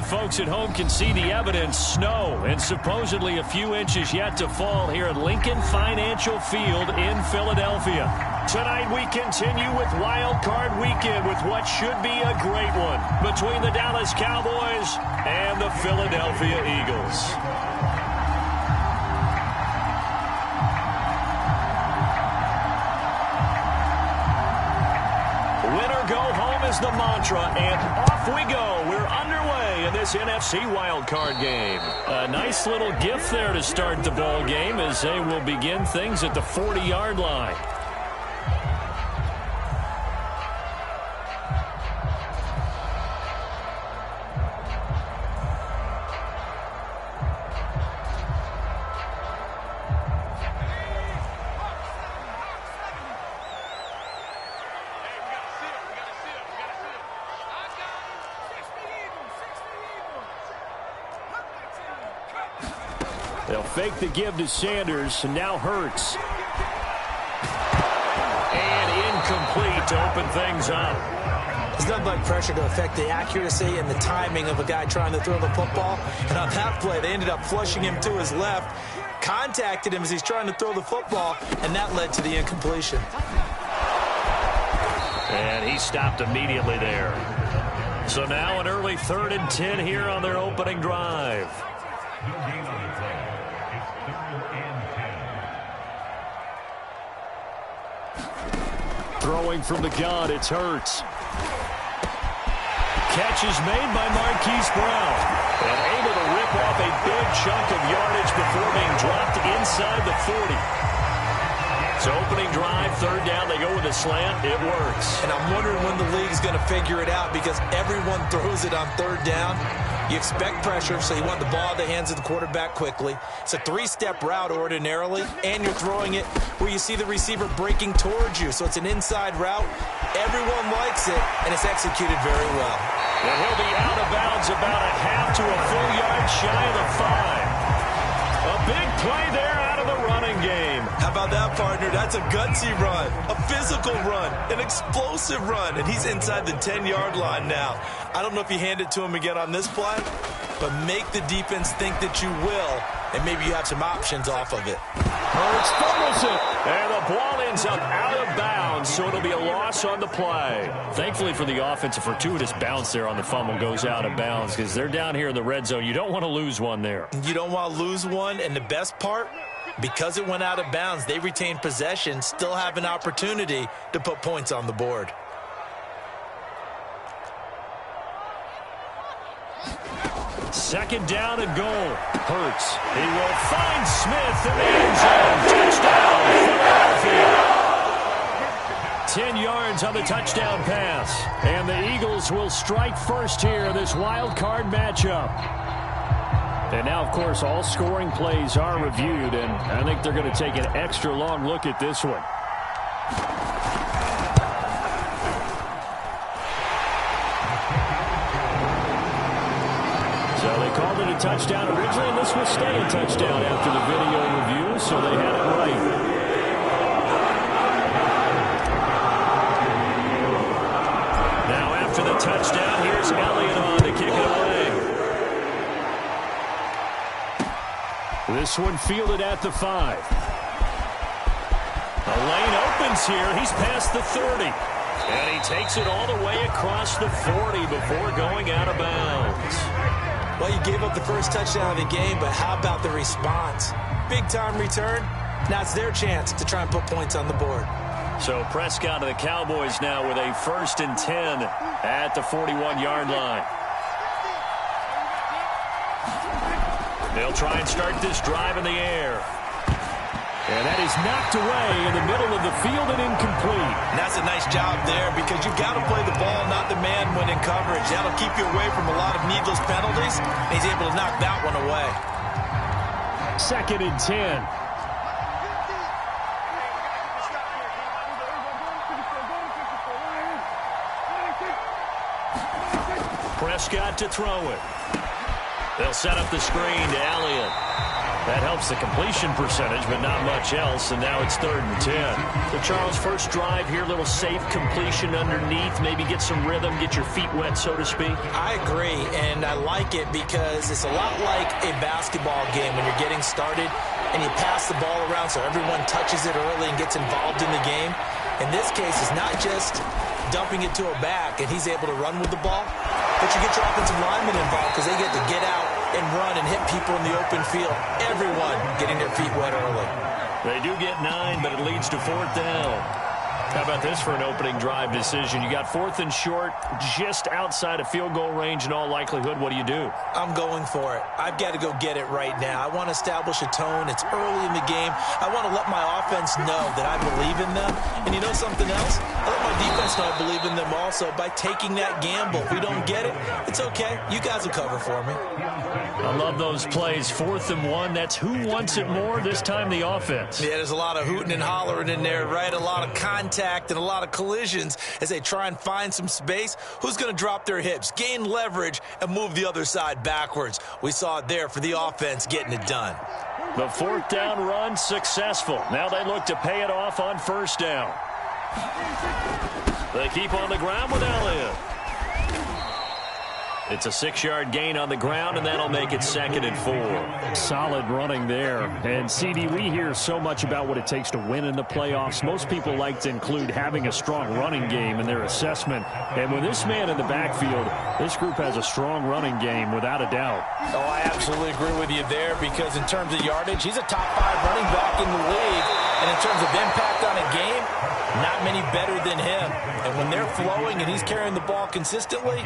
folks at home can see the evidence. Snow and supposedly a few inches yet to fall here at Lincoln Financial Field in Philadelphia. Tonight we continue with Wild Card Weekend with what should be a great one between the Dallas Cowboys and the Philadelphia Eagles. Winner go home is the mantra, and off we go. We're underway in this NFC wildcard game. A nice little gift there to start the ball game as they will begin things at the 40-yard line. They'll fake the give to Sanders, and now Hurts. And incomplete to open things up. There's nothing like pressure to affect the accuracy and the timing of a guy trying to throw the football. And on that play, they ended up flushing him to his left, contacted him as he's trying to throw the football, and that led to the incompletion. And he stopped immediately there. So now an early 3rd and 10 here on their opening drive. Throwing from the gun, it's Hurts. Catch is made by Marquise Brown. And able to rip off a big chunk of yardage before being dropped inside the 40. So opening drive, 3rd down, they go with a slant. It works. And I'm wondering when the league's going to figure it out because everyone throws it on 3rd down. You expect pressure, so you want the ball in the hands of the quarterback quickly. It's a 3-step route ordinarily, and you're throwing it where you see the receiver breaking towards you. So it's an inside route. Everyone likes it, and it's executed very well. And he'll be out of bounds about a half to a full yard shy of the 5. A big play there out of the running game. How about that, partner? That's a gutsy run, a physical run, an explosive run, and he's inside the 10-yard line now. I don't know if you hand it to him again on this play, but make the defense think that you will, and maybe you have some options off of it. Hurts fumbles it, and the ball ends up out of bounds, so it'll be a loss on the play. Thankfully for the offense, a fortuitous bounce there on the fumble goes out of bounds because they're down here in the red zone. You don't want to lose one there. You don't want to lose one, and the best part, because it went out of bounds, they retain possession, still have an opportunity to put points on the board. Second down and goal. Hurts. He will find Smith in the end zone. Touchdown, Philadelphia. 10 yards on the touchdown pass. And the Eagles will strike first here in this wild card matchup. And now, of course, all scoring plays are reviewed, and I think they're going to take an extra long look at this one. So they called it a touchdown originally, and this will stay a touchdown after the video review, so they had it right. Now after the touchdown, here's Elliott on to kick it away. This one fielded at the 5. The lane opens here. He's past the 30. And he takes it all the way across the 40 before going out of bounds. Well, you gave up the first touchdown of the game, but how about the response? Big-time return. Now it's their chance to try and put points on the board. So Prescott of the Cowboys now with a 1st and 10 at the 41-yard line. They'll try and start this drive in the air. And that is knocked away in the middle of the field and incomplete. And that's a nice job there because you've got to play the ball, not the man when in coverage. That'll keep you away from a lot of needless penalties. And he's able to knock that one away. 2nd and 10. Prescott to throw it. They'll set up the screen to Elliott. That helps the completion percentage, but not much else, and now it's 3rd and 10. So, Charles, first drive here, little safe completion underneath, maybe get some rhythm, get your feet wet, so to speak. I agree, and I like it because it's a lot like a basketball game when you're getting started and you pass the ball around so everyone touches it early and gets involved in the game. In this case, it's not just dumping it to a back and he's able to run with the ball, but you get your offensive linemen involved because they get to get out and run and hit people in the open field. Everyone getting their feet wet early. They do get 9, but it leads to 4th down. How about this for an opening drive decision? You got 4th and short, just outside of field goal range in all likelihood. What do you do? I'm going for it. I've got to go get it right now. I want to establish a tone. It's early in the game. I want to let my offense know that I believe in them. And you know something else? I let my defense know I believe in them also by taking that gamble. If we don't get it, it's okay. You guys will cover for me. I love those plays. 4th and 1. That's who wants it more, this time the offense. Yeah, there's a lot of hooting and hollering in there, right? A lot of contact and a lot of collisions as they try and find some space. Who's going to drop their hips, gain leverage, and move the other side backwards? We saw it there for the offense getting it done. The 4th down run successful. Now they look to pay it off on 1st down. They keep on the ground with Elliott. It's a 6-yard gain on the ground, and that'll make it 2nd and 4. Solid running there. And, CD, we hear so much about what it takes to win in the playoffs. Most people like to include having a strong running game in their assessment. And with this man in the backfield, this group has a strong running game without a doubt. Oh, I absolutely agree with you there because in terms of yardage, he's a top 5 running back in the league. And in terms of impact on a game, not many better than him. And when they're flowing and he's carrying the ball consistently,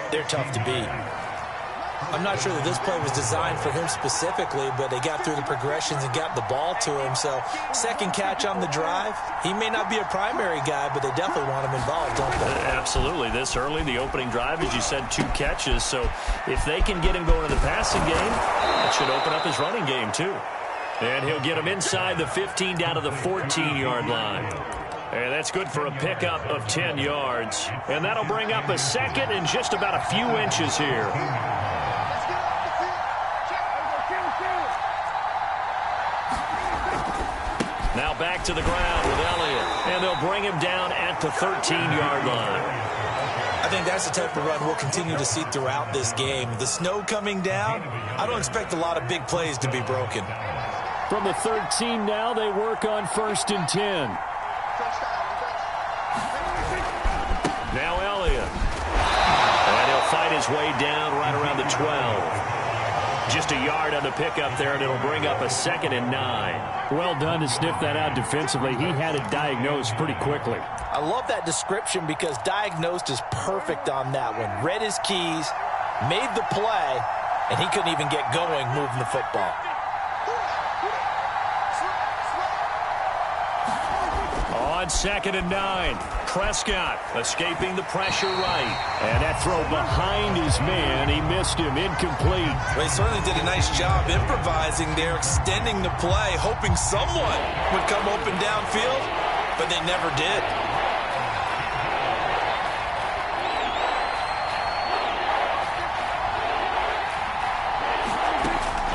they're tough to beat. I'm not sure that this play was designed for him specifically, but they got through the progressions and got the ball to him. So, second catch on the drive. He may not be a primary guy, but they definitely want him involved, don't they? Absolutely. This early, the opening drive, as you said, 2 catches. So, if they can get him going in the passing game, it should open up his running game, too. And he'll get him inside the 15 down to the 14-yard line. And that's good for a pickup of 10 yards. And that'll bring up a 2nd and just about a few inches here. Now back to the ground with Elliott. And they'll bring him down at the 13-yard line. I think that's the type of run we'll continue to see throughout this game. The snow coming down, I don't expect a lot of big plays to be broken. From the 13 now, they work on 1st and 10. Now Elliott. And he'll fight his way down right around the 12. Just a yard on the pickup there, and it'll bring up a 2nd and 9. Well done to sniff that out defensively. He had it diagnosed pretty quickly. I love that description because diagnosed is perfect on that one. Read his keys, made the play, and he couldn't even get going moving the football. On 2nd and 9, Prescott escaping the pressure right. And that throw behind his man, he missed him, incomplete. Well, he certainly did a nice job improvising there, extending the play, hoping someone would come open downfield, but they never did.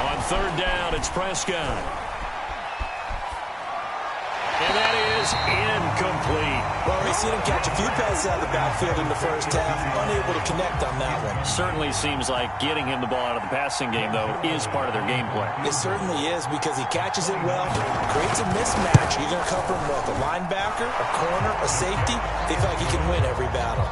On 3rd down, it's Prescott. And that is incomplete. Well, we've seen him catch a few passes out of the backfield in the first half, unable to connect on that one. Certainly seems like getting him the ball out of the passing game, though, is part of their game plan. It certainly is because he catches it well, creates a mismatch. You're going to cover him with a linebacker, a corner, a safety. They feel like he can win every battle.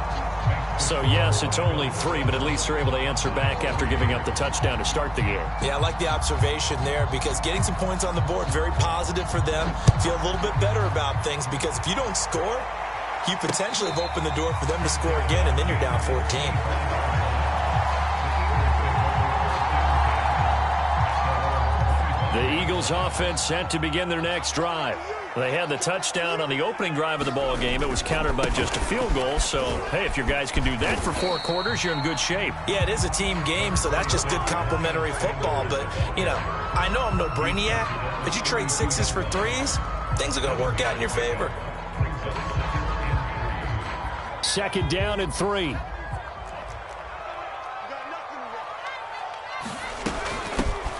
So, yes, it's only 3, but at least they're able to answer back after giving up the touchdown to start the game. Yeah, I like the observation there because getting some points on the board, very positive for them. Feel a little bit better about things because if you don't score, you potentially have opened the door for them to score again, and then you're down 14. The Eagles offense set to begin their next drive. They had the touchdown on the opening drive of the ball game. It was countered by just a field goal. So, hey, if your guys can do that for 4 quarters, you're in good shape. Yeah, it is a team game, so that's just good complimentary football. But, you know, I know I'm no brainiac, but you trade 6s for 3s, things are going to work out in your favor. 2nd down and 3.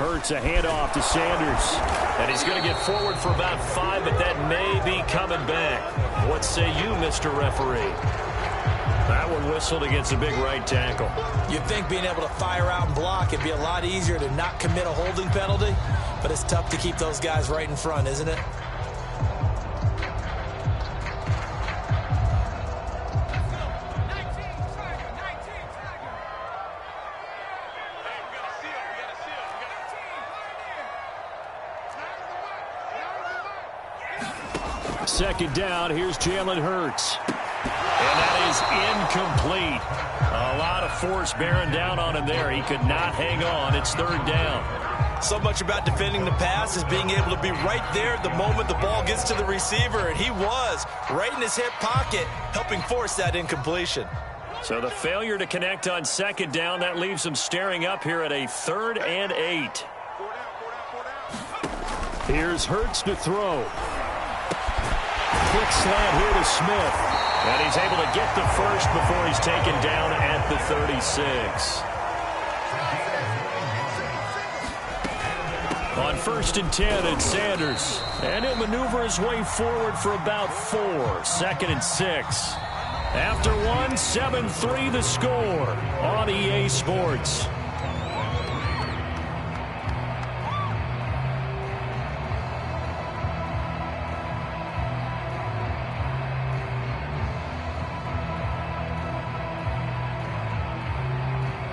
Hurts a handoff to Sanders. And he's going to get forward for about 5, but that may be coming back. What say you, Mr. Referee? That one whistled against a big right tackle. You'd think being able to fire out and block, it'd be a lot easier to not commit a holding penalty, but it's tough to keep those guys right in front, isn't it? Second down, here's Jalen Hurts. And that is incomplete. A lot of force bearing down on him there. He could not hang on. It's third down. So much about defending the pass is being able to be right there at the moment the ball gets to the receiver, and he was right in his hip pocket, helping force that incompletion. So the failure to connect on second down, that leaves him staring up here at a 3rd and 8. Here's Hurts to throw. Quick slant here to Smith. And he's able to get the first before he's taken down at the 36. On 1st and 10, it's Sanders. And he'll maneuver his way forward for about 4. 2nd and 6. After 1, 7-3 the score on EA Sports.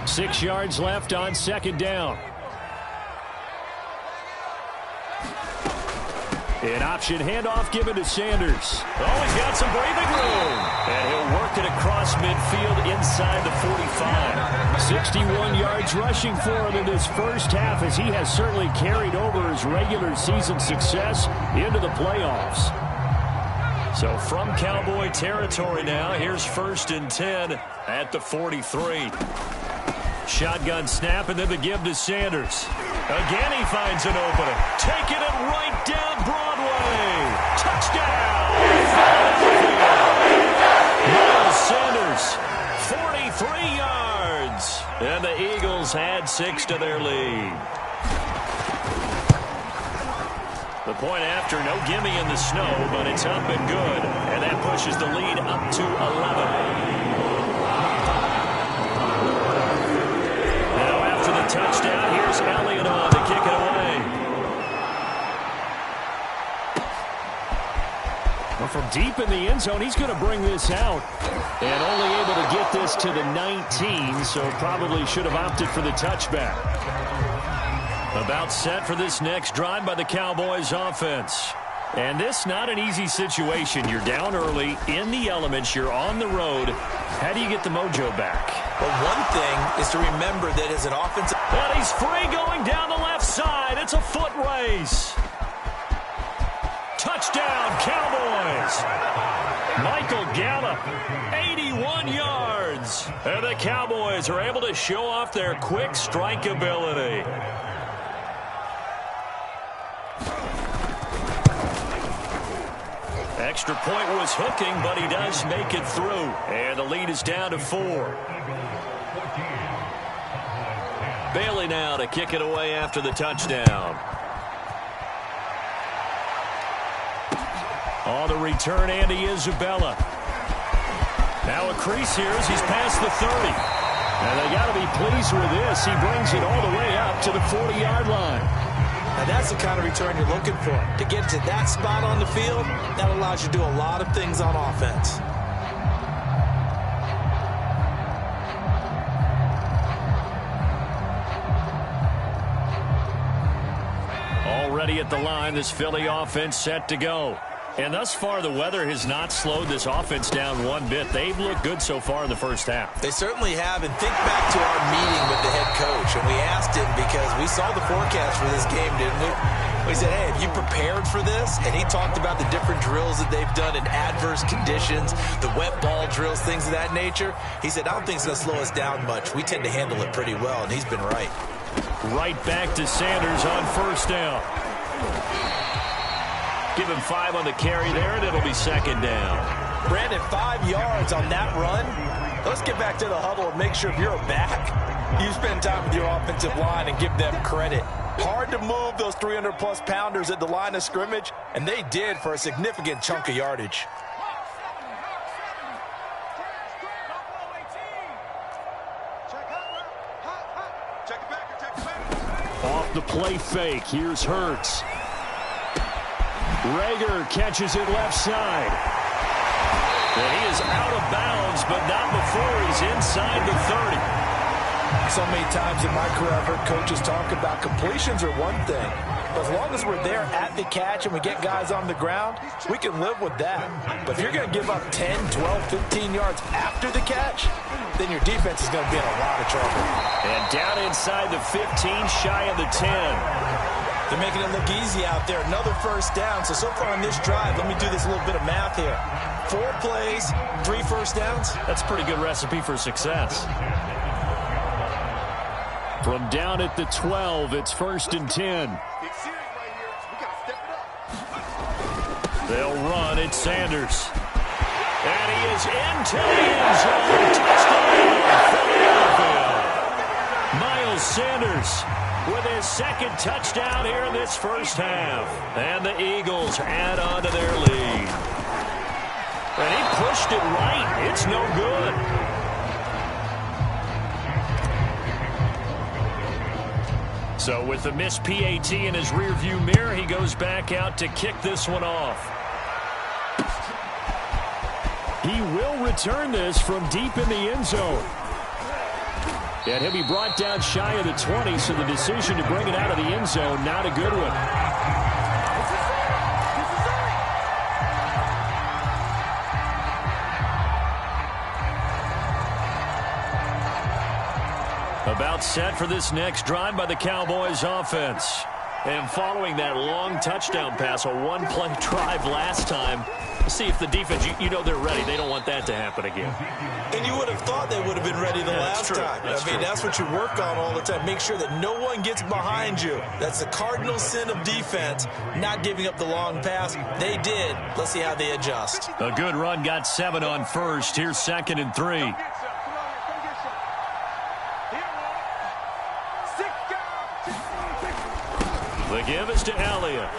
Six yards left on second down. An option handoff given to Sanders. Oh, he's got some breathing room. And he'll work it across midfield inside the 45. 61 yards rushing for him in this first half, as he has certainly carried over his regular season success into the playoffs. So from Cowboy territory now, here's 1st and 10 at the 43. Shotgun snap, and then the give to Sanders. Again, he finds an opening. Taking it right down Broadway. Touchdown! Miles Sanders, 43 yards. And the Eagles add 6 to their lead. The point after, no gimme in the snow, but it's up and good. And that pushes the lead up to 11. Touchdown. Here's Elliott on to kick it away. Well, from deep in the end zone, he's going to bring this out. And only able to get this to the 19, so probably should have opted for the touchback. About set for this next drive by the Cowboys offense. And this not an easy situation. You're down early, in the elements, you're on the road. How do you get the mojo back? Well, one thing is to remember that as an offensive... And he's free going down the left side. It's a foot race. Touchdown, Cowboys. Michael Gallup, 81 yards. And the Cowboys are able to show off their quick strike ability. Extra point was hooking, but he does make it through. And the lead is down to 4. Bailey now to kick it away after the touchdown. On the return, Andy Isabella. Now a crease here as he's past the 30. And they got to be pleased with this. He brings it all the way up to the 40-yard line. Now that's the kind of return you're looking for. To get to that spot on the field, that allows you to do a lot of things on offense. Already at the line, this Philly offense set to go. And thus far, the weather has not slowed this offense down one bit. They've looked good so far in the first half. They certainly have. And think back to our meeting with the head coach. And we asked him, because we saw the forecast for this game, didn't we? We said, hey, have you prepared for this? And he talked about the different drills that they've done in adverse conditions, the wet ball drills, things of that nature. He said, I don't think it's going to slow us down much. We tend to handle it pretty well, and he's been right. Right back to Sanders on first down. Give him 5 on the carry there, and it'll be second down. Brandon, 5 yards on that run. Let's get back to the huddle and make sure if you're back, you spend time with your offensive line and give them credit. Hard to move those 300-plus pounders at the line of scrimmage, and they did for a significant chunk of yardage. Off the play fake, here's Hurts. Rager catches it left side. And he is out of bounds, but not before he's inside the 30. So many times in my career I've heard coaches talk about completions are one thing. But as long as we're there at the catch and we get guys on the ground, we can live with that. But if you're going to give up 10, 12, 15 yards after the catch, then your defense is going to be in a lot of trouble. And down inside the 15, shy of the 10. They're making it look easy out there. Another first down. So far on this drive, let me do this little bit of math here. 4 plays, 3 first downs. That's a pretty good recipe for success. From down at the 12, it's 1st and 10. They'll run. It's Sanders. And he is into the end zone. Touchdown, Philadelphia. Miles Sanders with his 2nd touchdown here in this first half. And the Eagles add on to their lead. And he pushed it right. It's no good. So with the missed PAT in his rearview mirror, he goes back out to kick this one off. He will return this from deep in the end zone. And he'll be brought down shy of the 20, so the decision to bring it out of the end zone, not a good one. About set for this next drive by the Cowboys offense. And following that long touchdown pass, a one-play drive last time, see if the defense, you know they're ready. They don't want that to happen again. And you would have thought they would have been ready the last time. That's what you work on all the time. Make sure that no one gets behind you. That's the cardinal sin of defense, not giving up the long pass. They did. Let's see how they adjust. A good run, got 7 on first. Here's 2nd and 3. The give is to Elliott.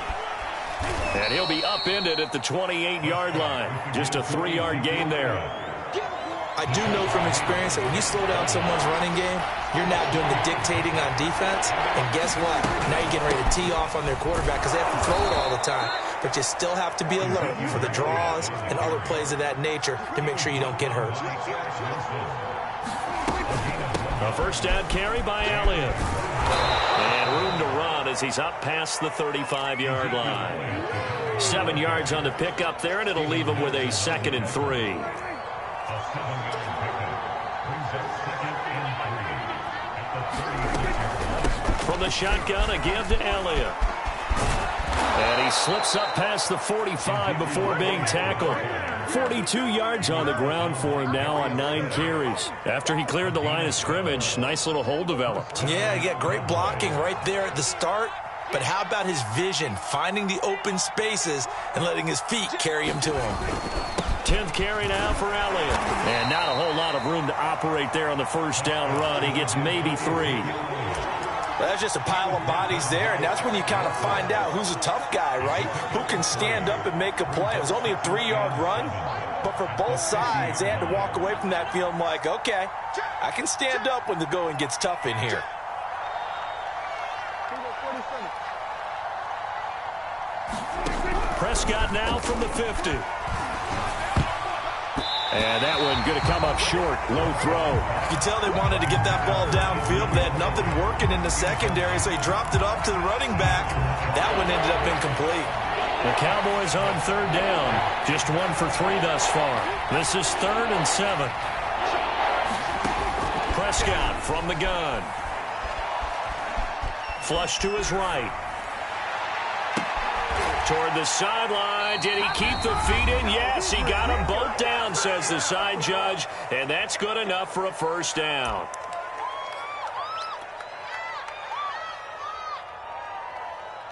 And he'll be upended at the 28-yard line. Just a 3-yard gain there. I do know from experience that when you slow down someone's running game, you're now doing the dictating on defense. And guess what? Now you're getting ready to tee off on their quarterback because they have to throw it all the time. But you still have to be alert for the draws and other plays of that nature to make sure you don't get hurt. A first down carry by Elliott. And room to run as he's up past the 35-yard line. 7 yards on the pickup there, and it'll leave him with a 2nd and 3. From the shotgun, a give to Elliott. And he slips up past the 45 before being tackled. 42 yards on the ground for him now on 9 carries. After he cleared the line of scrimmage, nice little hole developed. Yeah, great blocking right there at the start. But how about his vision, finding the open spaces and letting his feet carry him to him. 10th carry now for Elliott. And not a whole lot of room to operate there on the first down run. He gets maybe 3. Well, that's just a pile of bodies there, and that's when you kind of find out who's a tough guy, right? Who can stand up and make a play. It was only a 3-yard run, but for both sides, they had to walk away from that feeling like, okay, I can stand up when the going gets tough in here. Prescott now from the 50. And that one going to come up short. Low throw. You can tell they wanted to get that ball downfield. They had nothing working in the secondary, so he dropped it off to the running back. That one ended up incomplete. The Cowboys on 3rd down. Just 1 for 3 thus far. This is 3rd and 7. Prescott from the gun. Flush to his right. Toward the sideline. Did he keep the feet in? Yes, he got them both down, says the side judge. And that's good enough for a first down.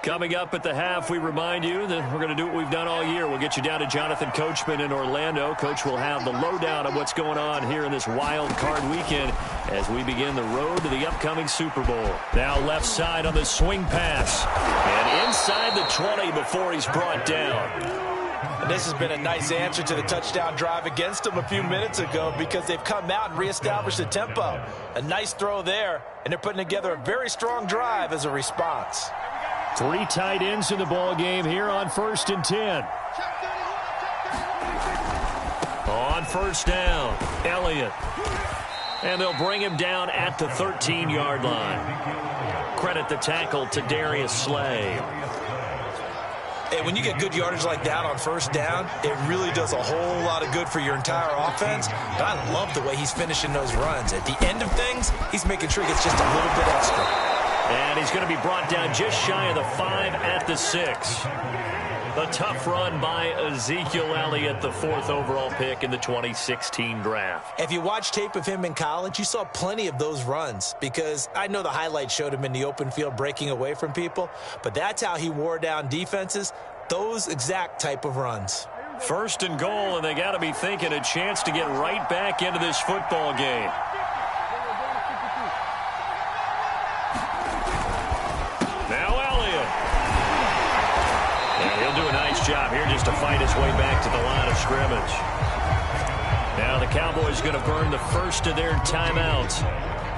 Coming up at the half, we remind you that we're going to do what we've done all year. We'll get you down to Jonathan Coachman in Orlando. Coach will have the lowdown of what's going on here in this wild card weekend. as we begin the road to the upcoming Super Bowl. Now left side on the swing pass. And inside the 20 before he's brought down. And this has been a nice answer to the touchdown drive against them a few minutes ago because they've come out and reestablished the tempo. A nice throw there, and they're putting together a very strong drive as a response. 3 tight ends in the ball game here on 1st and 10. On first down, Elliott. And they'll bring him down at the 13-yard line. Credit the tackle to Darius Slay. Hey, when you get good yardage like that on first down, it really does a whole lot of good for your entire offense. But I love the way he's finishing those runs. At the end of things, he's making sure he gets just a little bit extra. And he's going to be brought down just shy of the 5 at the 6. A tough run by Ezekiel Elliott, the 4th overall pick in the 2016 draft. If you watch tape of him in college, you saw plenty of those runs because I know the highlights showed him in the open field breaking away from people, but that's how he wore down defenses, those exact type of runs. 1st and goal, and they got to be thinking a chance to get right back into this football game. He'll do a nice job here just to fight his way back to the line of scrimmage. Now the Cowboys going to burn the first of their timeouts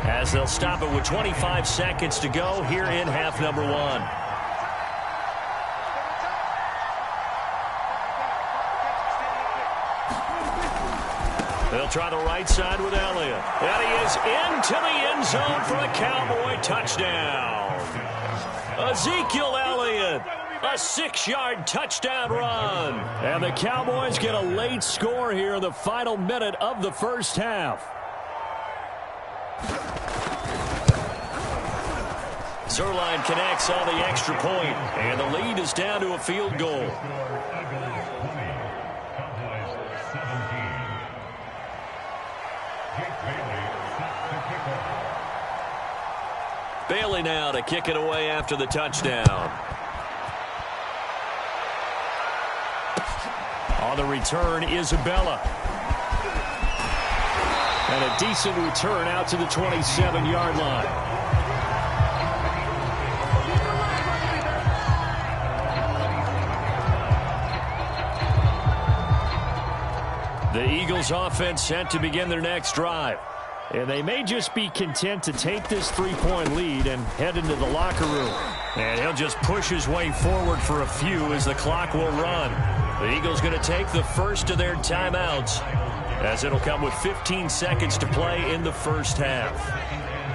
as they'll stop it with 25 seconds to go here in half number 1. They'll try the right side with Elliott. And he is into the end zone for a Cowboy touchdown. Ezekiel Elliott. A 6-yard touchdown run. And the Cowboys get a late score here in the final minute of the first half. Zerline connects on the extra point, and the lead is down to a field goal. Bailey now to kick it away after the touchdown. On the return, Isabella. And a decent return out to the 27-yard line. The Eagles offense set to begin their next drive. And they may just be content to take this 3-point lead and head into the locker room. And he'll just push his way forward for a few as the clock will run. The Eagles going to take the first of their timeouts as it'll come with 15 seconds to play in the first half.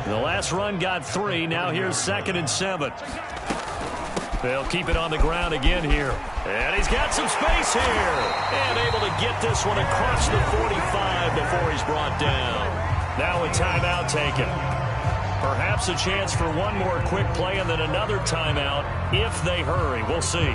The last run got 3. Now here's 2nd and 7. They'll keep it on the ground again here. And he's got some space here. And able to get this one across the 45 before he's brought down. Now a timeout taken. Perhaps a chance for one more quick play and then another timeout if they hurry. We'll see.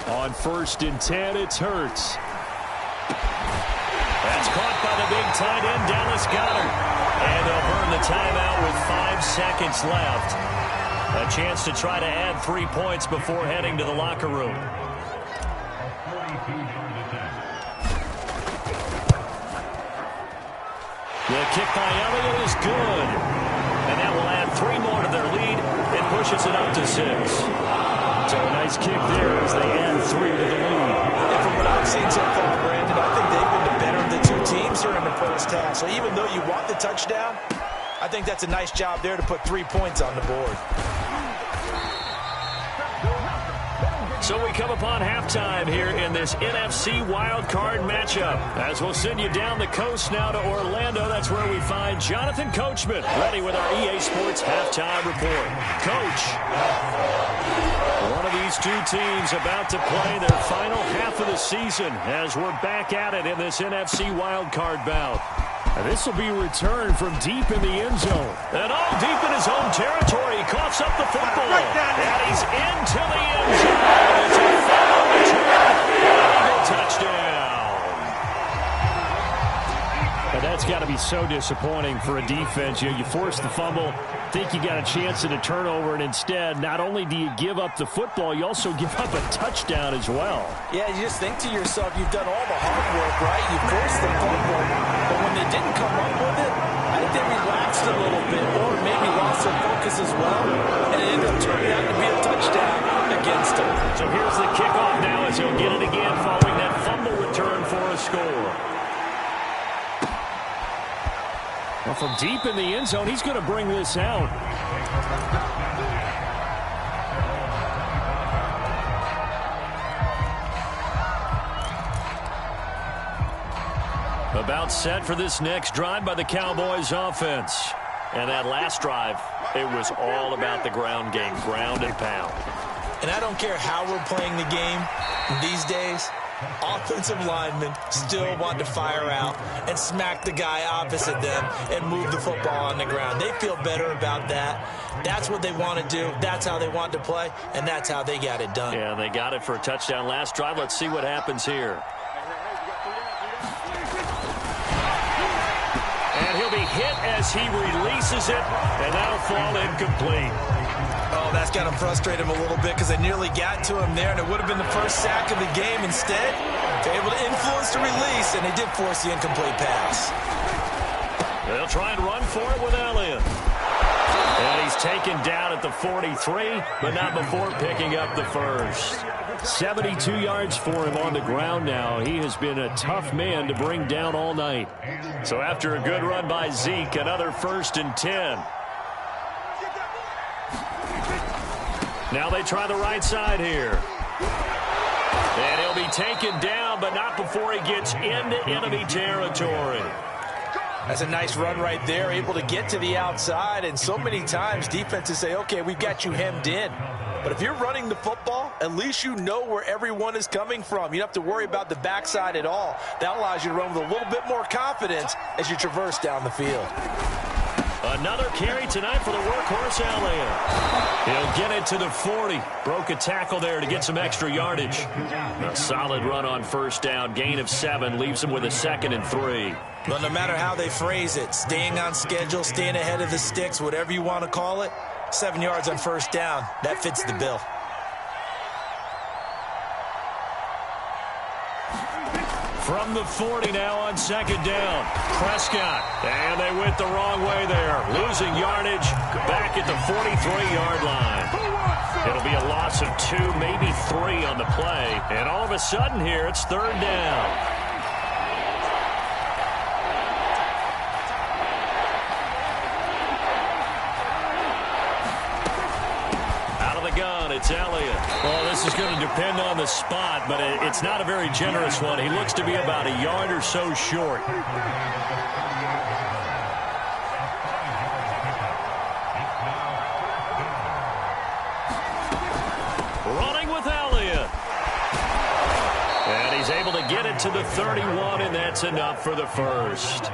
On 1st and 10, it's Hurts. That's caught by the big tight end, Dallas Goedert. And they'll burn the timeout with 5 seconds left. A chance to try to add 3 points before heading to the locker room. The kick by Elliott is good. And that will add 3 more to their lead. It pushes it up to 6. So a nice kick there as they add 3 to the lead. And from what I've seen so far, Brandon, I think they've been the better of the 2 teams here in the first half. So even though you want the touchdown, I think that's a nice job there to put 3 points on the board. So we come upon halftime here in this NFC wildcard matchup. As we'll send you down the coast now to Orlando, that's where we find Jonathan Coachman ready with our EA Sports halftime report. Coach, one of these 2 teams about to play their final half of the season as we're back at it in this NFC wildcard bout. And this will be returned from deep in the end zone. And all deep in his own territory. He coughs up the football. And he's into the end zone. It's a final return. Eagle touchdown. That's got to be so disappointing for a defense. You force the fumble, think you got a chance at a turnover, and instead, not only do you give up the football, you also give up a touchdown as well. Yeah, you just think to yourself, you've done all the hard work, right? You forced the fumble, but when they didn't come up with it, I think they relaxed a little bit, or maybe lost their focus as well, and it ended up turning out to be a touchdown against them. So here's the kickoff now as he'll get it again following that fumble return for a score. Well, from deep in the end zone, he's going to bring this out. About set for this next drive by the Cowboys offense. And that last drive, it was all about the ground game, ground and pound. And I don't care how we're playing the game these days, offensive linemen still want to fire out and smack the guy opposite them and move the football on the ground. They feel better about that. That's what they want to do. That's how they want to play, and that's how they got it done. Yeah, they got it for a touchdown last drive. Let's see what happens here. And he'll be hit as he releases it, and that'll fall incomplete. Oh, that's got to frustrate him a little bit because they nearly got to him there, and it would have been the first sack of the game. Instead, they're able to influence the release, and they did force the incomplete pass. They'll try and run for it with Elliott. And he's taken down at the 43, but not before picking up the first. 72 yards for him on the ground now. He has been a tough man to bring down all night. So after a good run by Zeke, another 1st and 10. Now they try the right side here. And he'll be taken down, but not before he gets into enemy territory. That's a nice run right there, able to get to the outside. And so many times defenses say, okay, we've got you hemmed in. But if you're running the football, at least you know where everyone is coming from. You don't have to worry about the backside at all. That allows you to run with a little bit more confidence as you traverse down the field. Another carry tonight for the workhorse Elliott. He'll get it to the 40. Broke a tackle there to get some extra yardage. A solid run on 1st down. Gain of 7 leaves him with a 2nd and 3. Well, no matter how they phrase it, staying on schedule, staying ahead of the sticks, whatever you want to call it, 7 yards on 1st down, that fits the bill. From the 40 now on 2nd down. Prescott. And they went the wrong way there. Losing yardage back at the 43-yard line. It'll be a loss of 2, maybe 3 on the play. And all of a sudden here, it's 3rd down. It's Elliott. Well, this is going to depend on the spot, but it's not a very generous one. He looks to be about a yard or so short. Running with Elliott. And he's able to get it to the 31, and that's enough for the first.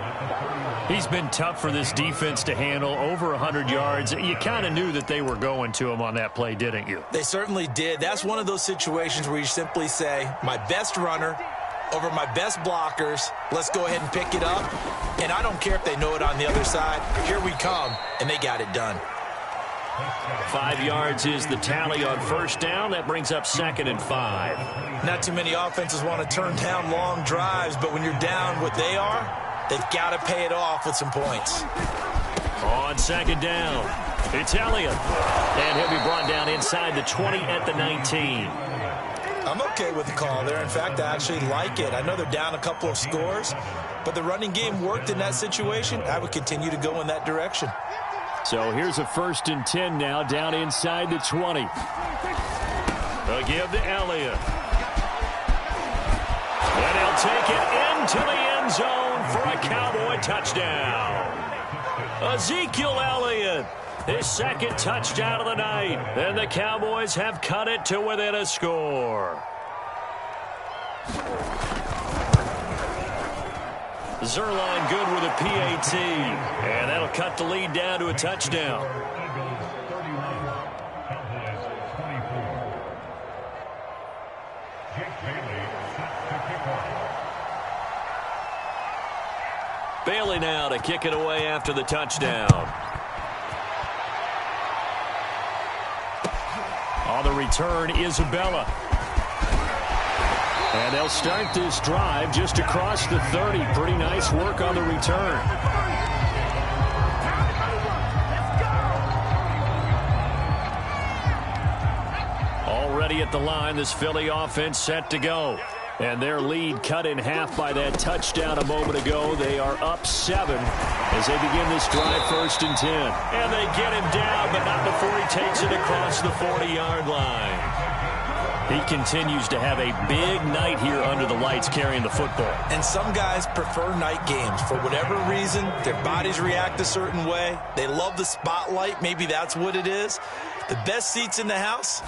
He's been tough for this defense to handle, over 100 yards. You kind of knew that they were going to him on that play, didn't you? They certainly did. That's one of those situations where you simply say, my best runner over my best blockers, let's go ahead and pick it up. And I don't care if they know it on the other side. Here we come, and they got it done. 5 yards is the tally on 1st down. That brings up 2nd and 5. Not too many offenses want to turn down long drives, but when you're down what they are, they've got to pay it off with some points. On 2nd down, it's Elliott. And he'll be brought down inside the 20 at the 19. I'm okay with the call there. In fact, I actually like it. I know they're down a couple of scores, but the running game worked in that situation. I would continue to go in that direction. So here's a 1st and 10 now, down inside the 20. They'll give to Elliott. And he'll take it into the end zone for a Cowboy touchdown. Ezekiel Elliott, his 2nd touchdown of the night. And the Cowboys have cut it to within a score. Zerline good with a PAT. And that'll cut the lead down to a touchdown. Bailey now to kick it away after the touchdown. On the return, Isabella. And they'll start this drive just across the 30. Pretty nice work on the return. Already at the line, this Philly offense set to go. And their lead cut in half by that touchdown a moment ago. They are up 7 as they begin this drive, 1st and 10. And they get him down, but not before he takes it across the 40-yard line. He continues to have a big night here under the lights carrying the football. And some guys prefer night games. For whatever reason, their bodies react a certain way. They love the spotlight. Maybe that's what it is. The best seats in the house,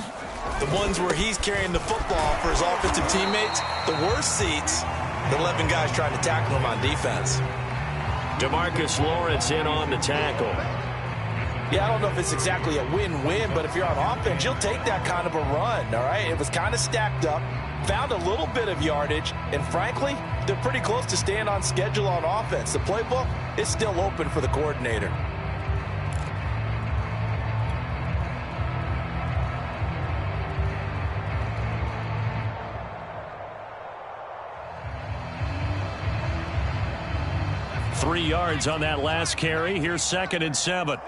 the ones where he's carrying the football for his offensive teammates. The worst seats, the 11 guys trying to tackle him on defense. DeMarcus Lawrence in on the tackle. Yeah, I don't know if it's exactly a win-win, but if you're on offense, you'll take that kind of a run, all right? It was kind of stacked up, found a little bit of yardage, and frankly, they're pretty close to staying on schedule on offense. The playbook is still open for the coordinator. Three yards on that last carry. Here's 2nd and 7.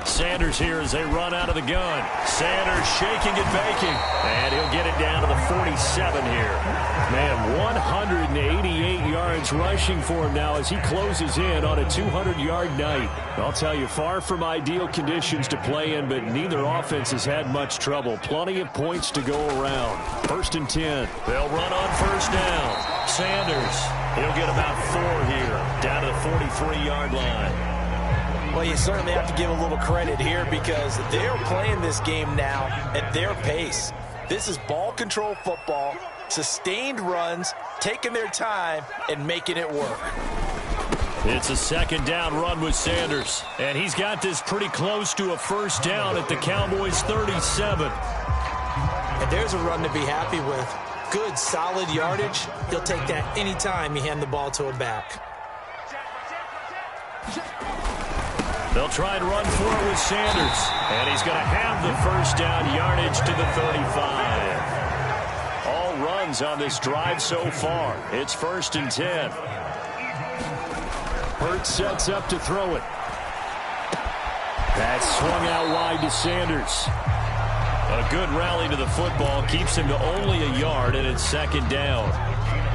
Sanders here as they run out of the gun. Sanders shaking and baking. And he'll get it down to the 47 here. Man, 188 yards rushing for him now as he closes in on a 200-yard night. I'll tell you, far from ideal conditions to play in, but neither offense has had much trouble. Plenty of points to go around. 1st and 10. They'll run on 1st down. Sanders, he'll get about 4 here, down to the 43-yard line. Well, you certainly have to give a little credit here because they're playing this game now at their pace. This is ball control football, sustained runs, taking their time, and making it work. It's a 2nd down run with Sanders, and he's got this pretty close to a 1st down at the Cowboys' 37. And there's a run to be happy with. Good, solid yardage. He'll take that anytime you hand the ball to a back. They'll try and run for it with Sanders. And he's going to have the 1st down yardage to the 35. All runs on this drive so far. It's 1st and 10. Hurts sets up to throw it. That's swung out wide to Sanders. A good rally to the football. Keeps him to only a yard, and it's 2nd down.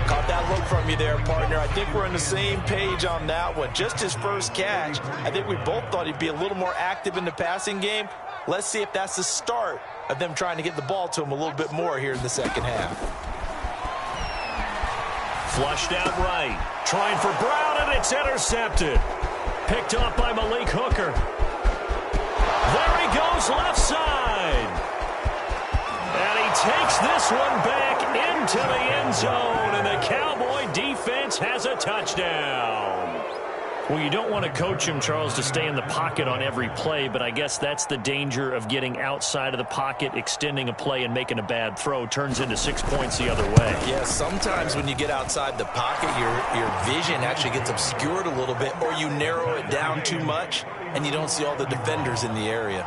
Caught that look from you there, partner. I think we're on the same page on that one. Just his first catch. I think we both thought he'd be a little more active in the passing game. Let's see if that's the start of them trying to get the ball to him a little bit more here in the 2nd half. Flushed out right. Trying for Brown, and it's intercepted. Picked up by Malik Hooker. There he goes, left side. And he takes this one back into the end zone, and the Cowboy defense has a touchdown. Well, you don't want to coach him, Charles, to stay in the pocket on every play, but I guess that's the danger of getting outside of the pocket, extending a play, and making a bad throw. Turns into 6 points the other way. Yeah, sometimes when you get outside the pocket, your vision actually gets obscured a little bit, or you narrow it down too much, and you don't see all the defenders in the area.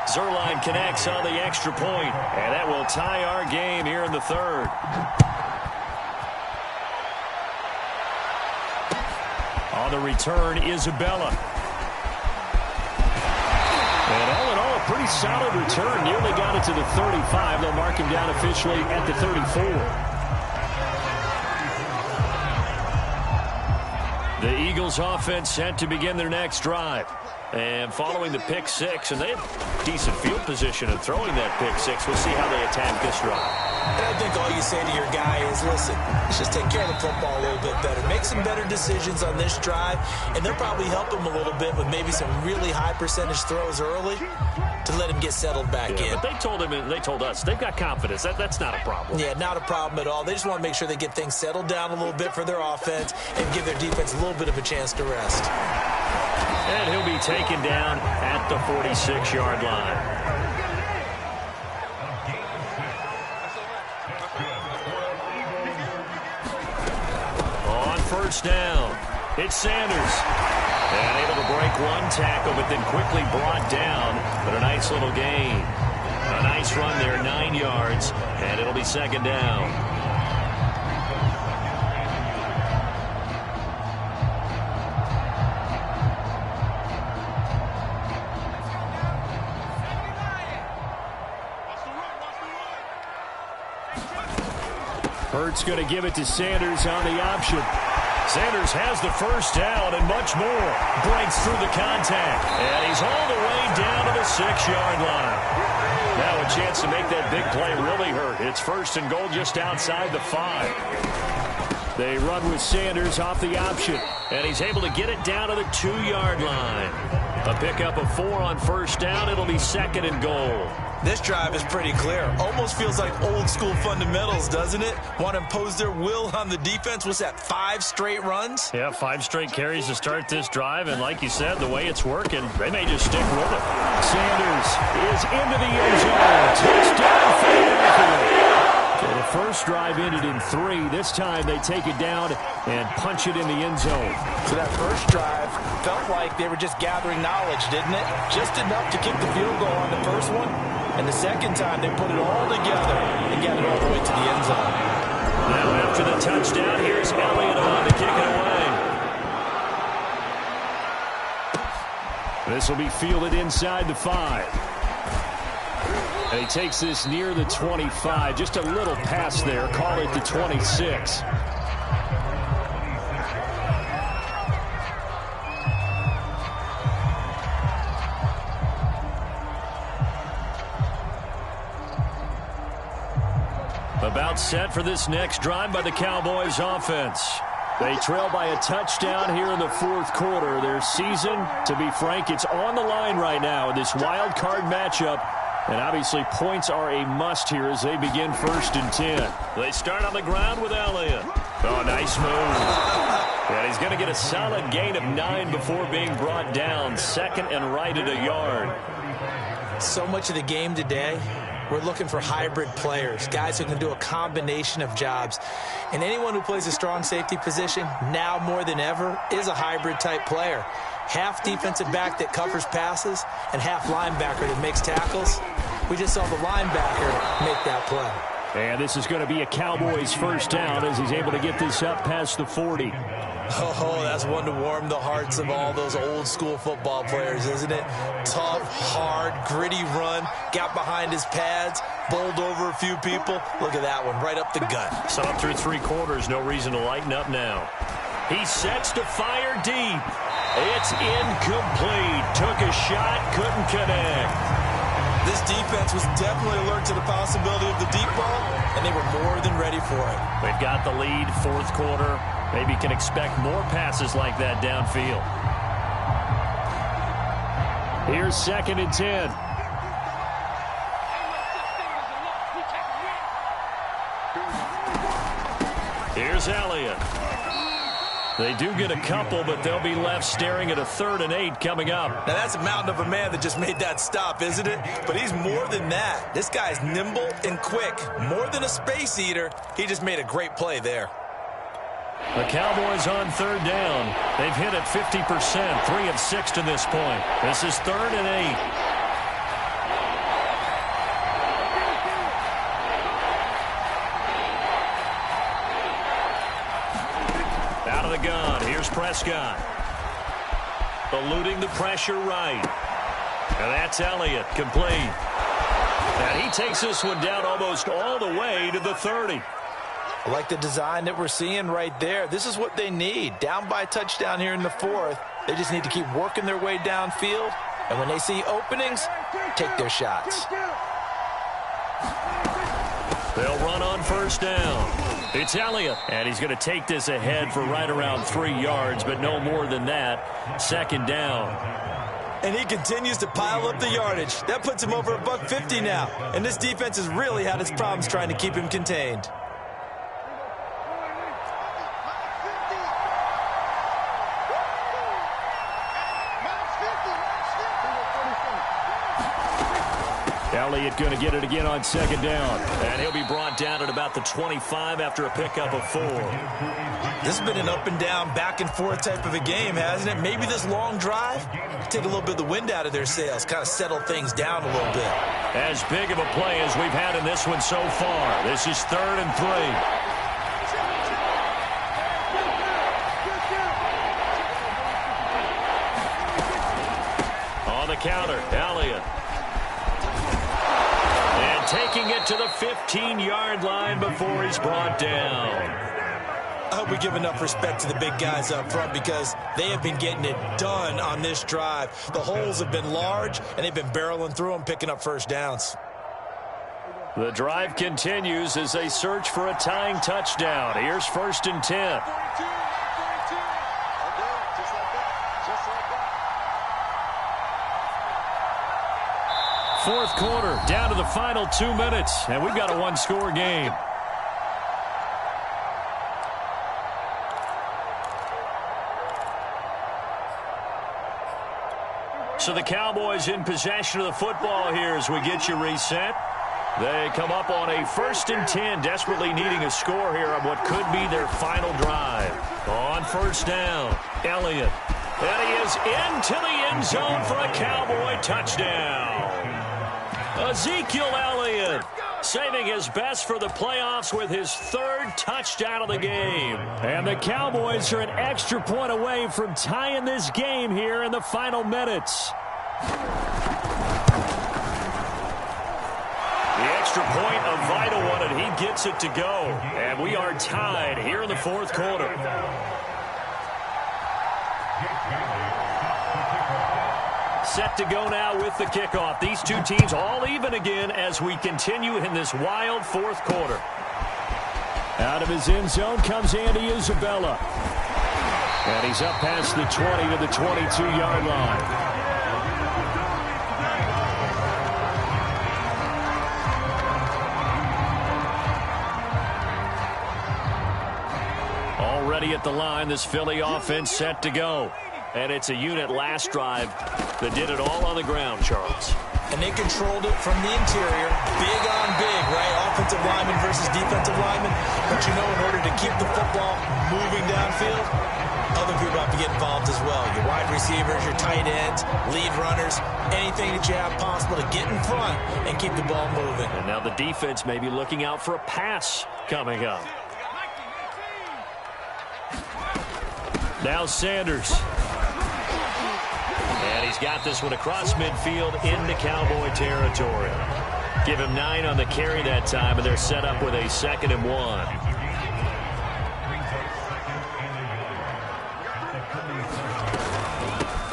Zerline connects on the extra point, and that will tie our game here in the 3rd. On the return, Isabella. And all in all, a pretty solid return. Nearly got it to the 35. They'll mark him down officially at the 34. The Eagles offense set to begin their next drive. And following the pick 6, and they have decent field position in throwing that pick 6. We'll see how they attack this drive. And I think all you say to your guy is, listen, let's just take care of the football a little bit better. Make some better decisions on this drive, and they'll probably help him a little bit with maybe some really high percentage throws early to let him get settled back in. But they told him, and they told us, they've got confidence. That's not a problem. Yeah, not a problem at all. They just want to make sure they get things settled down a little bit for their offense and give their defense a little bit of a chance to rest. And he'll be taken down at the 46-yard line. first down. It's Sanders. And able to break one tackle, but then quickly brought down. But a nice little gain. A nice run there, 9 yards, and it'll be second down. Hurts going to give it to Sanders on the option. Sanders has the first down and much more. Breaks through the contact. And he's all the way down to the 6-yard line. Now a chance to make that big play really hurt. It's first and goal just outside the 5. They run with Sanders off the option. And he's able to get it down to the 2-yard line. A pickup of 4 on first down. It'll be second and goal. This drive is pretty clear. Almost feels like old school fundamentals, doesn't it? Want to impose their will on the defense. Was that 5 straight runs? Yeah, 5 straight carries to start this drive. And like you said, the way it's working, they may just stick with it. Sanders is into the end zone. Touchdown, Philadelphia. So the first drive ended in 3. This time they take it down and punch it in the end zone. So that first drive felt like they were just gathering knowledge, didn't it? Just enough to kick the field goal on the first one. And the second time, they put it all together and got it all the way to the end zone. Now after the touchdown, here's Elliott on to kick it away. This will be fielded inside the 5. And he takes this near the 25. Just a little pass there. Call it the 26. About set for this next drive by the Cowboys offense. They trail by a touchdown here in the 4th quarter. Their season, to be frank, it's on the line right now in this wild card matchup. And obviously points are a must here as they begin 1st and 10. They start on the ground with Elliott. Oh, nice move. And he's going to get a solid gain of 9 before being brought down. Second and right at a yard. So much of the game today, we're looking for hybrid players, guys who can do a combination of jobs. And anyone who plays a strong safety position, now more than ever, is a hybrid type player. Half defensive back that covers passes and half linebacker that makes tackles. We just saw the linebacker make that play. And this is going to be a Cowboys first down as he's able to get this up past the 40. Oh, that's one to warm the hearts of all those old school football players, isn't it? Tough, hard, gritty run, got behind his pads, bowled over a few people. Look at that one, right up the gut. So up through 3 quarters, no reason to lighten up now. He sets to fire deep. It's incomplete. Took a shot, couldn't connect. This defense was definitely alert to the possibility of the deep ball, and they were more than ready for it. They've got the lead, 4th quarter. Maybe can expect more passes like that downfield. Here's 2nd and 10. Here's Elliott. They do get a couple, but they'll be left staring at a 3rd and 8 coming up. Now, that's a mountain of a man that just made that stop, isn't it? But he's more than that. This guy's nimble and quick. More than a space eater. He just made a great play there. The Cowboys on 3rd down. They've hit it 50%, 3 of 6 to this point. This is 3rd and 8. Out of the gun, here's Prescott. Eluding the pressure right. And that's Elliott, complete. And he takes this one down almost all the way to the 30. I like the design that we're seeing right there. This is what they need. Down by a touchdown here in the 4th. They just need to keep working their way downfield. And when they see openings, take their shots. They'll run on first down. It's Elliott. And he's going to take this ahead for right around 3 yards, but no more than that. 2nd down. And he continues to pile up the yardage. That puts him over $150 now. And this defense has really had its problems trying to keep him contained. Elliott going to get it again on second down. And he'll be brought down at about the 25 after a pickup of 4. This has been an up and down, back and forth type of a game, hasn't it? Maybe this long drive, take a little bit of the wind out of their sails, kind of settle things down a little bit. As big of a play as we've had in this one so far. This is 3rd and 3. Counter, Elliott. And taking it to the 15-yard line before he's brought down. I hope we give enough respect to the big guys up front because they have been getting it done on this drive. The holes have been large, and they've been barreling through them, picking up first downs. The drive continues as they search for a tying touchdown. Here's 1st and 10. Fourth quarter, down to the final 2 minutes, and we've got a one-score game. So the Cowboys in possession of the football here as we get you reset. They come up on a 1st and 10, desperately needing a score here on what could be their final drive. On 1st down, Elliott. And he is into the end zone for a Cowboy touchdown. Ezekiel Elliott saving his best for the playoffs with his 3rd touchdown of the game. And the Cowboys are an extra point away from tying this game here in the final minutes. The extra point, a vital one, and he gets it to go. And we are tied here in the 4th quarter. Set to go now with the kickoff. These two teams all even again as we continue in this wild 4th quarter. Out of his end zone comes Andy Isabella. And he's up past the 20 to the 22-yard line. Already at the line, this Philly offense set to go. And it's a unit last drive that did it all on the ground, Charles. And they controlled it from the interior, big on big, right? Offensive lineman versus defensive lineman. But you know, in order to keep the football moving downfield, other people have to get involved as well. Your wide receivers, your tight ends, lead runners, anything that you have possible to get in front and keep the ball moving. And now the defense may be looking out for a pass coming up. Now Sanders. And he's got this one across midfield into Cowboy territory. Give him 9 on the carry that time, and they're set up with a 2nd and 1.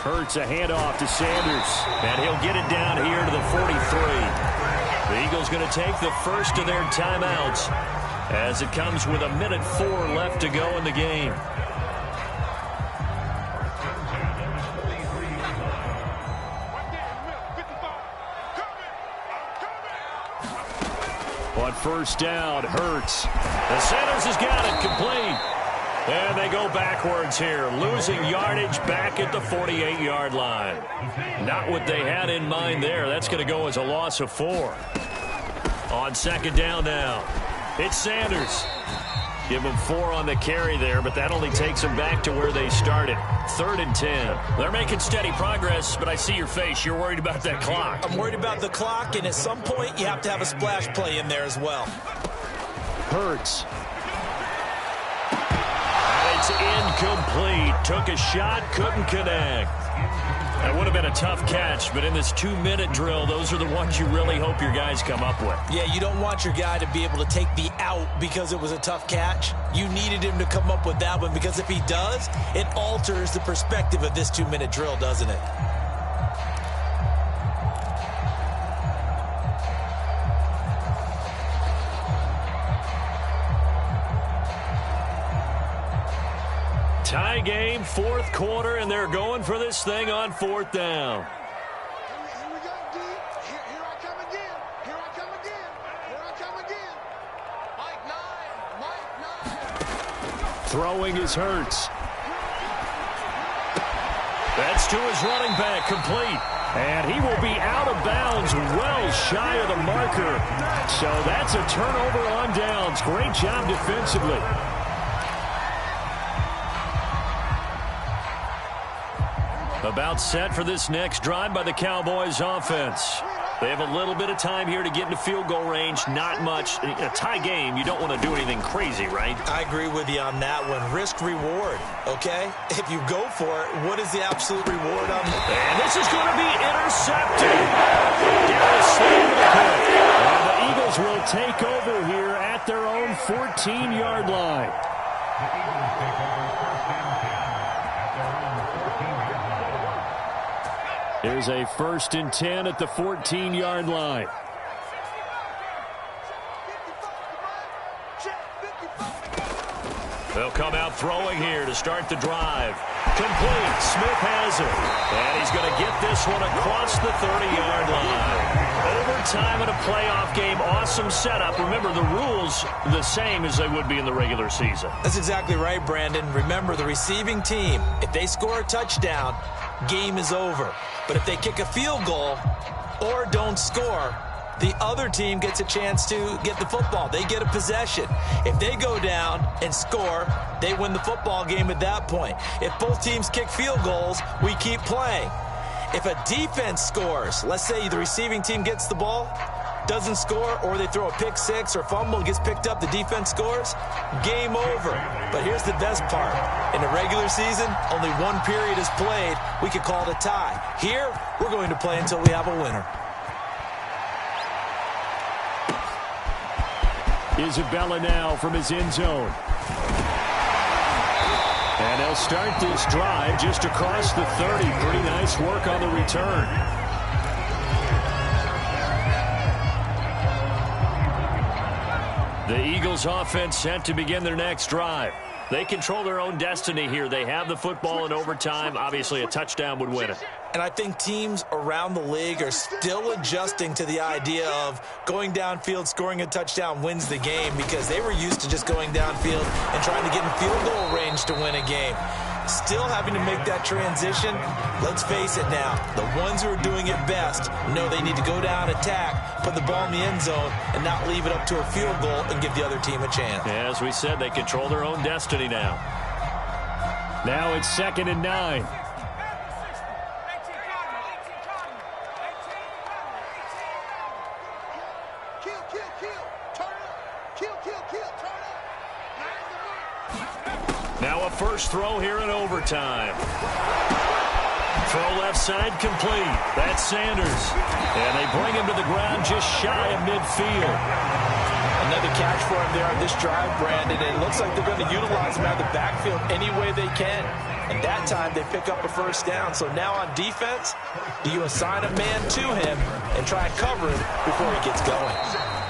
Hurts a handoff to Sanders, and he'll get it down here to the 43. The Eagles going to take the first of their timeouts as it comes with 1:04 left to go in the game. On 1st down, Hurts. And Sanders has got it complete. And they go backwards here, losing yardage back at the 48-yard line. Not what they had in mind there. That's going to go as a loss of 4. On 2nd down now, it's Sanders. Give them 4 on the carry there, but that only takes them back to where they started. 3rd and 10. They're making steady progress, but I see your face. You're worried about that clock. I'm worried about the clock, and at some point, you have to have a splash play in there as well. Hurts. And it's incomplete. Took a shot, couldn't connect. That would have been a tough catch, but in this 2-minute drill, those are the ones you really hope your guys come up with. Yeah, you don't want your guy to be able to take the out because it was a tough catch. You needed him to come up with that one because if he does, it alters the perspective of this 2-minute drill, doesn't it? Tie game, 4th quarter, and they're going for this thing on 4th down. Here we go, D. Here I come again. Here I come again. Here I come again. Mike 9. Throwing is Hurts. That's to his running back, complete. And he will be out of bounds, well shy of the marker. So that's a turnover on downs. Great job defensively. About set for this next drive by the Cowboys offense. They have a little bit of time here to get into field goal range. Not much. In a tie game, you don't want to do anything crazy, right? I agree with you on that one. Risk reward, okay? If you go for it, what is the absolute reward on that? And this is going to be intercepted. Darius Slay with a pick. And the Eagles will take over here at their own 14-yard line. Here's a 1st and 10 at the 14-yard line. They'll come out throwing here to start the drive. Complete. Smith has it. And he's going to get this one across the 30-yard line. Overtime in a playoff game. Awesome setup. Remember, the rules the same as they would be in the regular season. That's exactly right, Brandon. Remember, the receiving team, if they score a touchdown, game is over. But if they kick a field goal or don't score, the other team gets a chance to get the football. They get a possession. If they go down and score, they win the football game at that point. If both teams kick field goals, we keep playing. If a defense scores, let's say the receiving team gets the ball, doesn't score, or they throw a pick six or fumble, gets picked up, the defense scores, game over. But here's the best part. In the regular season, only one period is played. We could call it a tie. Here, we're going to play until we have a winner. Isabella now from his end zone. And they'll start this drive just across the 30. Pretty nice work on the return. The Eagles offense set to begin their next drive. They control their own destiny here. They have the football in overtime. Obviously, a touchdown would win it. And I think teams around the league are still adjusting to the idea of going downfield, scoring a touchdown wins the game, because they were used to just going downfield and trying to get in field goal range to win a game. Still having to make that transition. Let's face it now, the ones who are doing it best know they need to go down, attack, put the ball in the end zone, and not leave it up to a field goal and give the other team a chance. As we said, they control their own destiny now. Now it's 2nd and 9. Now a first throw here in overtime. Throw left side complete. That's Sanders. And they bring him to the ground just shy of midfield. Another catch for him there on this drive, Brandon. And it looks like they're going to utilize him out of the backfield any way they can. And that time they pick up a first down. So now on defense, do you assign a man to him and try and cover him before he gets going?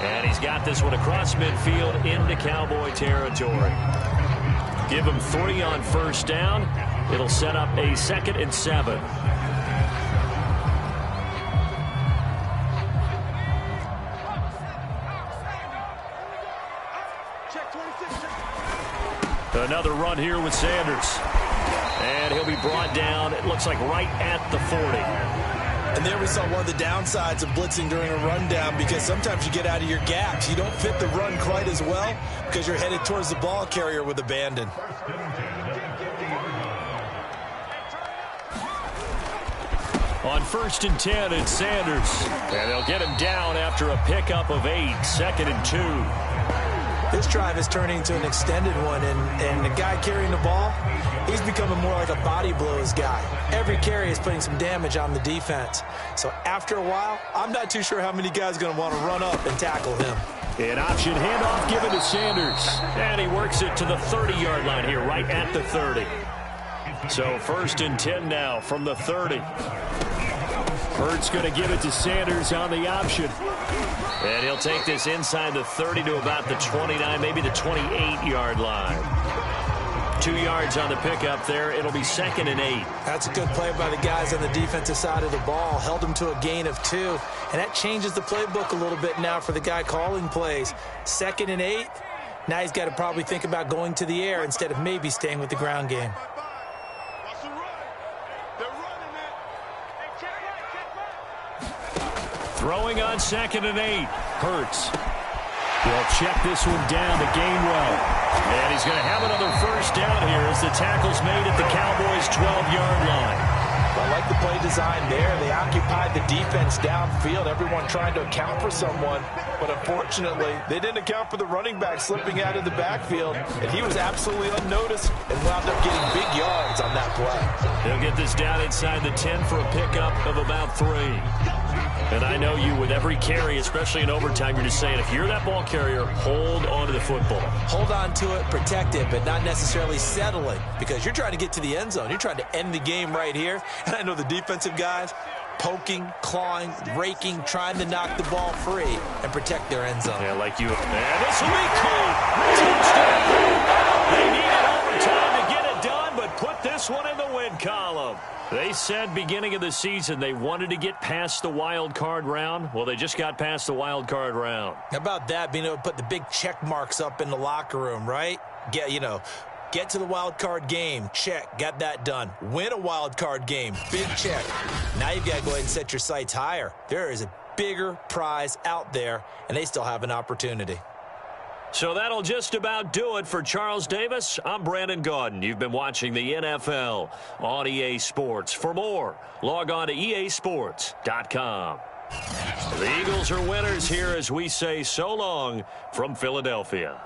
And he's got this one across midfield into Cowboy territory. Give him 3 on first down. It'll set up a 2nd and 7. Another run here with Sanders. And he'll be brought down, it looks like right at the 40. And there we saw one of the downsides of blitzing during a rundown, because sometimes you get out of your gaps. You don't fit the run quite as well because you're headed towards the ball carrier with abandon. On 1st and 10, it's Sanders. And they'll get him down after a pickup of 8, 2nd and 2. This drive is turning into an extended one, and the guy carrying the ball, he's becoming more like a body blows guy. Every carry is putting some damage on the defense. So after a while, I'm not too sure how many guys are going to want to run up and tackle him. An option handoff given to Sanders. And he works it to the 30-yard line here, right at the 30. So 1st and 10 now from the 30. Hurt's going to give it to Sanders on the option. And he'll take this inside the 30 to about the 29, maybe the 28-yard line. 2 yards on the pickup there. It'll be 2nd and 8. That's a good play by the guys on the defensive side of the ball. Held him to a gain of 2. And that changes the playbook a little bit now for the guy calling plays. 2nd and 8. Now he's got to probably think about going to the air instead of maybe staying with the ground game. Watch the run. They're running. Throwing on 2nd and 8. Hurts. He'll check this one down to Gainwell. And he's going to have another first down here as the tackle's made at the Cowboys' 12-yard line. I like the play design there. They occupied the defense downfield, everyone trying to account for someone. But unfortunately, they didn't account for the running back slipping out of the backfield. And he was absolutely unnoticed and wound up getting big yards on that play. They'll get this down inside the 10 for a pickup of about 3. And I know you, with every carry, especially in overtime, you're just saying, if you're that ball carrier, hold on to the football. Hold on to it, protect it, but not necessarily settling, because you're trying to get to the end zone. You're trying to end the game right here. And I know the defensive guys poking, clawing, raking, trying to knock the ball free and protect their end zone. Yeah, like you. And this will be caught. Touchdown. They needed overtime to get it done, but put this one in the win column. They said beginning of the season they wanted to get past the wild card round. Well, they just got past the wild card round. How about that, being able to put the big check marks up in the locker room, right? Get to the wild card game, check, got that done. Win a wild card game, big check. Now you've got to go ahead and set your sights higher. There is a bigger prize out there, and they still have an opportunity. So that'll just about do it for Charles Davis. I'm Brandon Gaudin. You've been watching the NFL on EA Sports. For more, log on to easports.com. The Eagles are winners here as we say so long from Philadelphia.